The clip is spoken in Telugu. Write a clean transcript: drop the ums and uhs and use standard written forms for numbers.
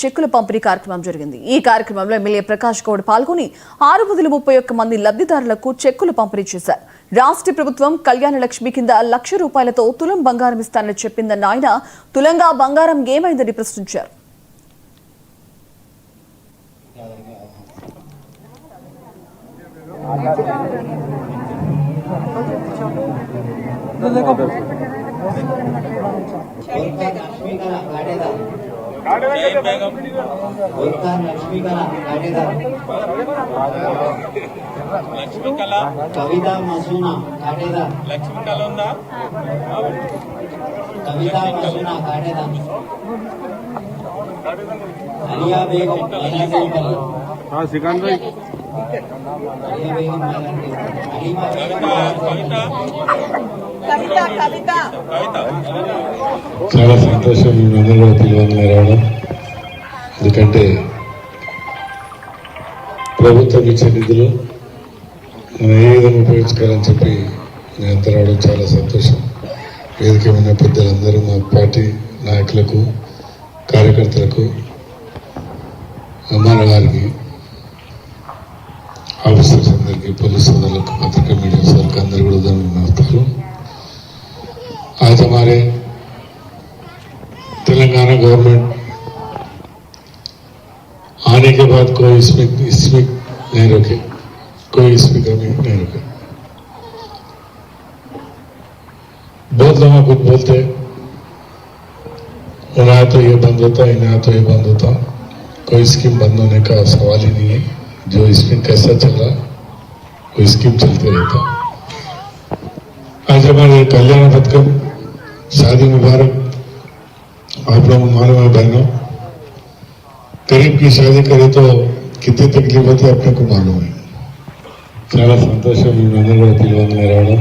చెక్కుల పంపిణీ కార్యక్రమం జరిగింది. ఈ కార్యక్రమంలో ఎమ్మెల్యే ప్రకాష్ గౌడ్ పాల్గొని 631 మంది లబ్ధిదారులకు చెక్కులు పంపిణీ చేశారు. రాష్ట్ర ప్రభుత్వం కళ్యాణ లక్ష్మి కింద ₹1,00,000 తులం బంగారం ఇస్తానని చెప్పిందన్న ఆయన తులంగా బంగారం ఏమైందని ప్రశ్నించారు. कविता मसूना काटेदार लक्ष्मी कला ఉందా कविता मसूना काटेदार अलिया बेगम हां सिकंद भाई अलिया बेगम कविता చాలా సంతోషం మిమ్మల్ని కూడా పిలవని రావడం. ఎందుకంటే ప్రభుత్వం ఇచ్చే నిధులు మనం ఏ విధంగా ఉపయోగించుకోవాలని చెప్పి నేను అంతా రావడం చాలా సంతోషం. వేదిక ఉన్న పెద్దలందరూ మా పార్టీ నాయకులకు, కార్యకర్తలకు, అమ్మాన గారికి, ఆఫీసర్స్ అందరికీ, పోలీస్ సోదరులకు, పత్రికా మీడియా సోదరులకు అందరూ కూడా ధన్యవాదాలు. आज हमारे तेलंगाना गवर्नमेंट आने के बाद कोई इसमें नहीं रोके, कोई इसमें कमी नहीं रोके. बहुत लोग कुछ बोलते उन्हें तो ये बंद होता, इन्हें तो ये बंद होता. कोई स्कीम बंद होने का सवाल ही नहीं है. जो स्कीम कैसा चल रहा वो स्कीम चलते रहता. आज हमारे कल्याण पथकम शादी मुबारक आप लोग मालूम है बहनों, गरीब की शादी करे तो कितनी तकलीफ होती है अपने को मालूम है. చాలా సంతోషం మీ అందరూ కూడా పిలవని రావడం.